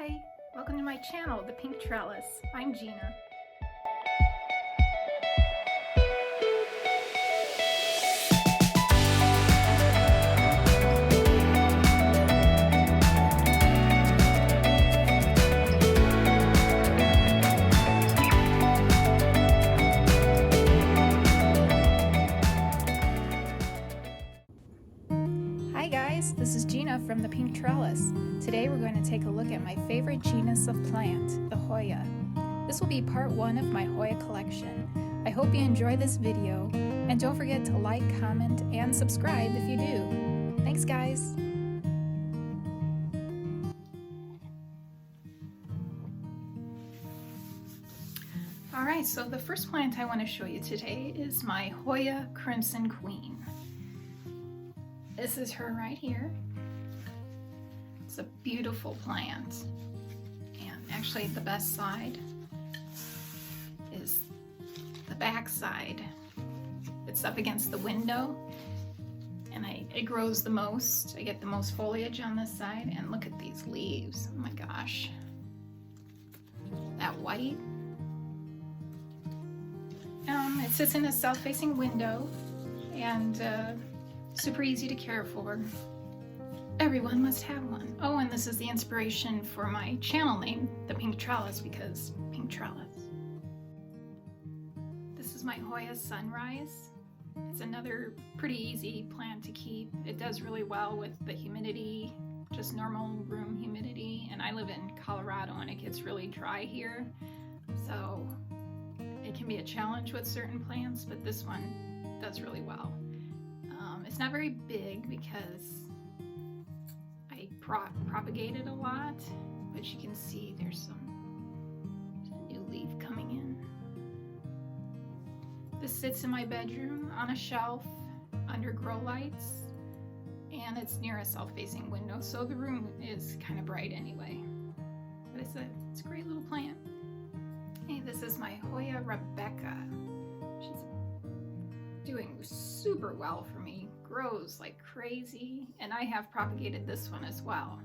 Hi, welcome to my channel, The Pink Trellis. I'm Gina. Hi guys, this is Gina from The Pink Trellis. Today we're going to take a look at my favorite genus of plant, the Hoya. This will be part 1 of my Hoya collection. I hope you enjoy this video, and don't forget to like, comment, and subscribe if you do. Thanks guys! Alright, so the first plant I want to show you today is my Hoya Crimson Queen. This is her right here. It's a beautiful plant. And actually the best side is the back side. It's up against the window and it grows the most. I get the most foliage on this side, and look at these leaves. Oh my gosh. That white. It sits in a south-facing window and super easy to care for. Everyone must have one. Oh, and this is the inspiration for my channel name, The Pink Trellis, because pink trellis. This is my Hoya Sunrise. It's another pretty easy plant to keep. It does really well with the humidity, just normal room humidity, and I live in Colorado and it gets really dry here, so it can be a challenge with certain plants, but this one does really well. It's not very big because I propagate it a lot, but you can see there's a new leaf coming in. This sits in my bedroom on a shelf under grow lights, and it's near a south-facing window, so the room is kind of bright anyway. But it's a great little plant. Hey, this is my Hoya Rebecca. She's doing super well for me. Grows like crazy, and I have propagated this one as well.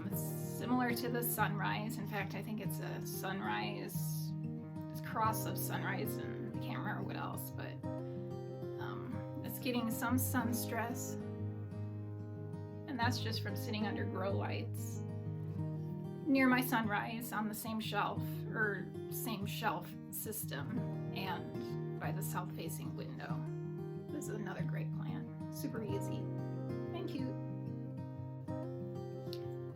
It's similar to the Sunrise. In fact, I think it's a Sunrise, it's a cross of Sunrise and I can't remember what else, but it's getting some sun stress, and that's just from sitting under grow lights near my Sunrise on the same shelf, or same shelf system, and by the south-facing window. This is another great plant, super easy. Thank you.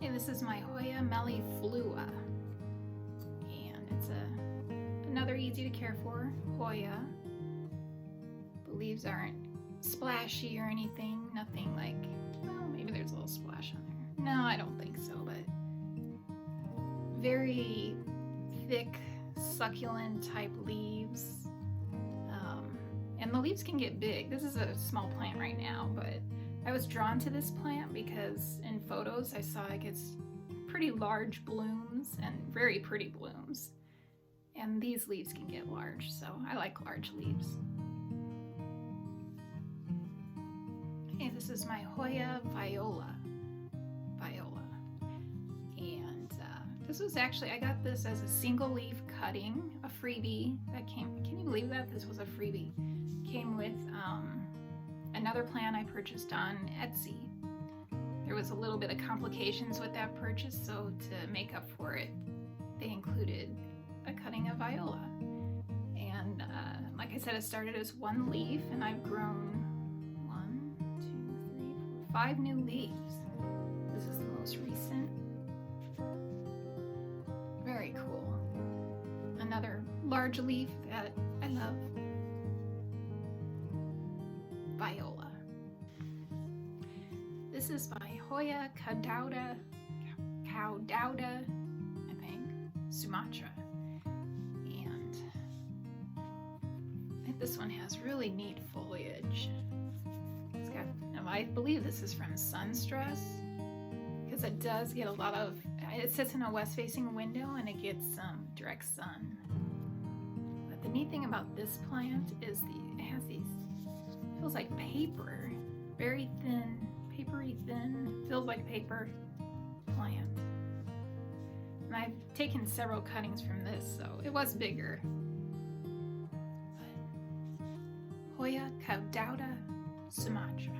And this is my Hoya Meli Flua, and it's another easy to care for Hoya. The leaves aren't splashy or anything, nothing like, well, maybe there's a little splash on there. No, I don't think so, but very thick, succulent type leaves. And the leaves can get big. This is a small plant right now, but I was drawn to this plant because in photos I saw it gets pretty large blooms and very pretty blooms. And these leaves can get large, so I like large leaves. Okay, this is my Hoya Viola. And this was actually, I got this as a single leaf cutting, a freebie that came, can you believe that? This was a freebie. Came with another plant I purchased on Etsy. There was a little bit of complications with that purchase, so to make up for it, they included a cutting of Viola. And like I said, it started as one leaf, and I've grown 1, 2, 3, 4, 5 new leaves. This is the most recent. Very cool. Another large leaf that I love. Viola. This is my Hoya Cowda, I think, Sumatra. And this one has really neat foliage. It's got, I believe this is from sun stress, because it does get a lot of, it sits in a west-facing window and it gets some direct sun. But the neat thing about this plant is it has these, feels like paper, very thin, papery thin, feels like paper plant. I've taken several cuttings from this, so it was bigger. Hoya Cowda, Sumatra.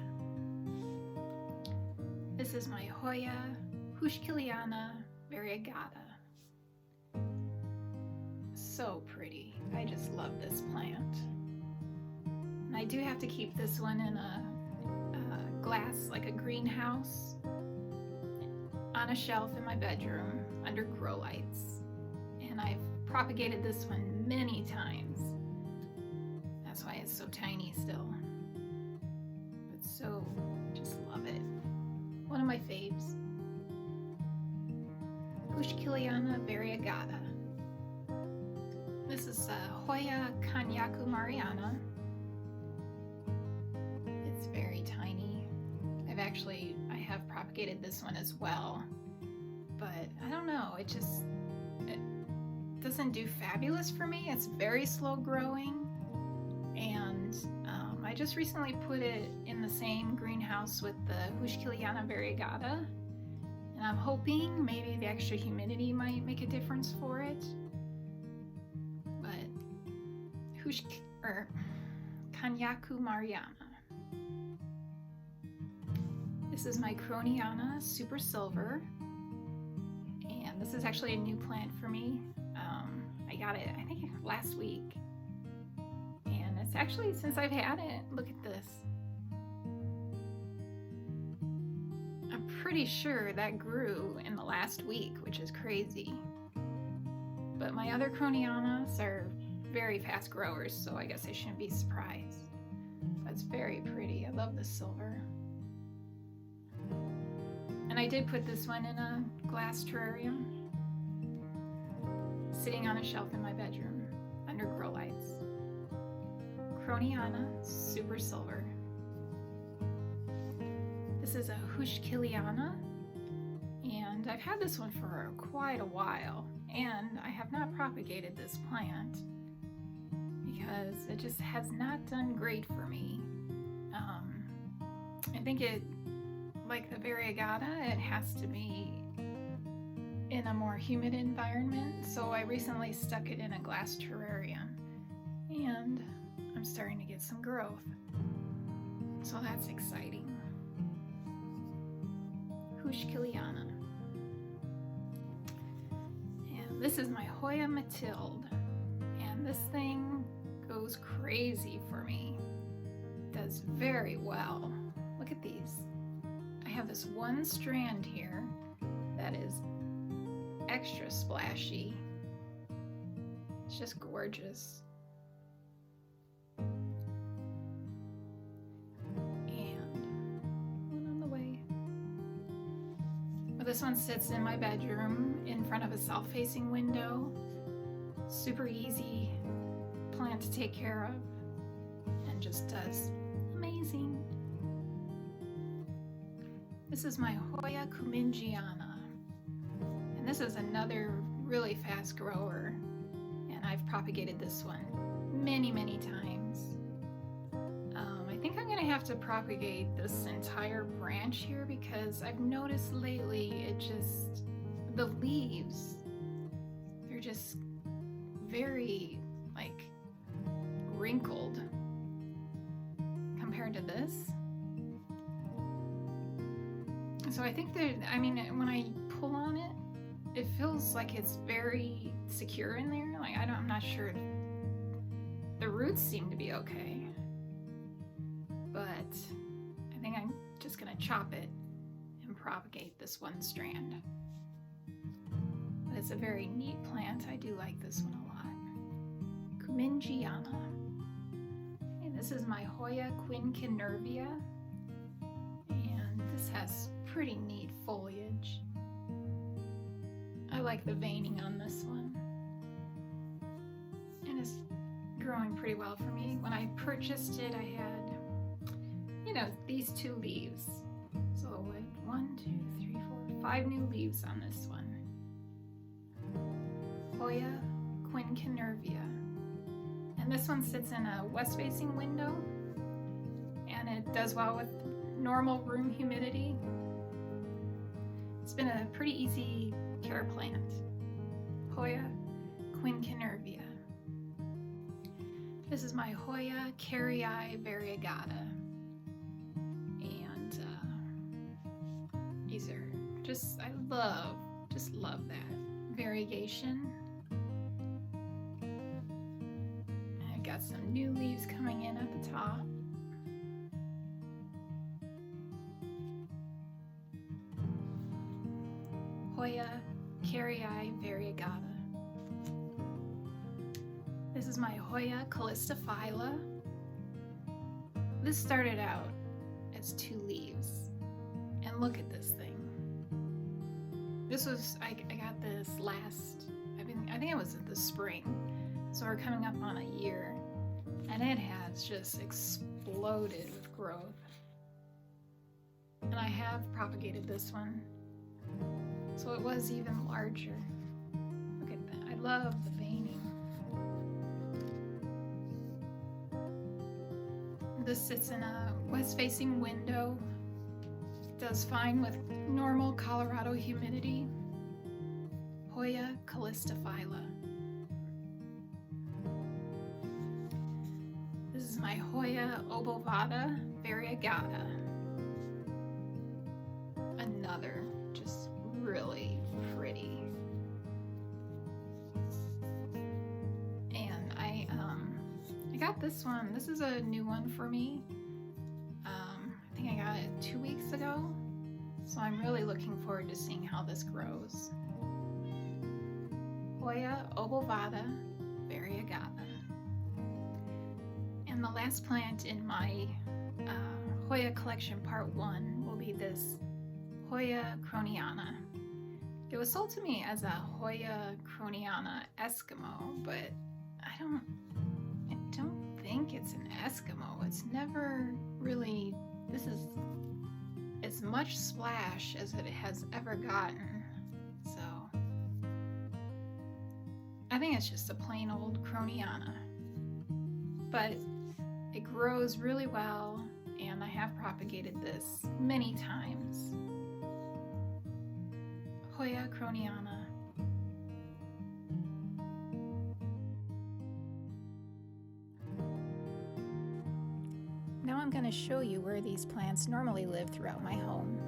This is my Hoya Variagata. So pretty. I just love this plant. And I do have to keep this one in a glass, like a greenhouse, on a shelf in my bedroom under grow lights. And I've propagated this one many times. That's why it's so tiny still. But so, just love it. One of my faves. Hoya Variagata. This is Hoya Kanyaku Mariana. It's very tiny. I have propagated this one as well, but I don't know, it doesn't do fabulous for me. It's very slow growing, and I just recently put it in the same greenhouse with the Hoya Variagata, and I'm hoping maybe the extra humidity might make a difference for it. But Kanyaku Mariana. This is my Croniana Super Silver, and this is actually a new plant for me. I got it, I think, last week, and it's actually, since I've had it, look at this. I'm pretty sure that grew in the last week, which is crazy. But my other Cronianas are very fast growers, so I guess I shouldn't be surprised. But it's very pretty. I love the silver. And I did put this one in a glass terrarium, sitting on a shelf in my bedroom under grow lights. Croniana Super Silver. This is a Hoya Quincenervia, and I've had this one for quite a while, and I have not propagated this plant because it just has not done great for me. I think it, like the Variegata, it has to be in a more humid environment, so I recently stuck it in a glass terrarium, and I'm starting to get some growth, so that's exciting. Hoya Quincenervia. And this is my Hoya Matilde, and this thing goes crazy for me. Does very well. Look at these. I have this one strand here that is extra splashy. It's just gorgeous. This one sits in my bedroom in front of a south-facing window. Super easy plant to take care of, and just does amazing. This is my Hoya Kumingiana, and this is another really fast grower, and I've propagated this one many times. I think I'm gonna have to propagate this entire branch here because I've noticed lately the leaves, they're just very like wrinkled compared to this. So I think that, when I pull on it, it feels like it's very secure in there. Like I'm not sure. The roots seem to be okay. But I think I'm just gonna chop it and propagate this one strand. But it's a very neat plant. I do like this one a lot. Kumingiana. And this is my Hoya Quincenervia, and this has pretty neat foliage. I like the veining on this one, and it's growing pretty well for me. When I purchased it, I had these two leaves. So 5 new leaves on this one. Hoya Quincenervia. And this one sits in a west-facing window, and it does well with normal room humidity. It's been a pretty easy care plant. Hoya Quincenervia. This is my Hoya Carry Eye Variagata. And these are just, I just love that variegation. I got some new leaves coming in at the top. Hoya Carry Eye Variagata. This is my Hoya Callistophyla. This started out as 2 leaves, and look at this thing. This was, I got this I think it was in the spring, so we're coming up on a year, and it has just exploded with growth. And I have propagated this one, so it was even larger. Look at that, I love the veining. This sits in a west-facing window. It does fine with normal Colorado humidity. Hoya Callistophyla. This is my Hoyaobovata Variagata. Another just really pretty. And I got this one. This is a new one for me. I think I got it 2 weeks ago. So I'm really looking forward to seeing how this grows. Hoyaobovata Variagata. And the last plant in my Hoya Collection Part 1 will be this Hoya Croniana. It was sold to me as a Hoya Croniana Eskimo, but I don't think it's an Eskimo. It's never really, this is as much splash as it has ever gotten. So I think it's just a plain old Croniana, but it grows really well, and I have propagated this many times. Hoya Croniana. Now I'm going to show you where these plants normally live throughout my home.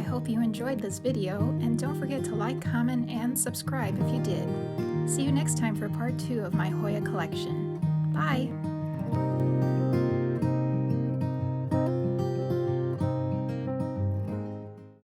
Hope you enjoyed this video, and don't forget to like, comment, and subscribe if you did. See you next time for part 2 of my Hoya collection. Bye!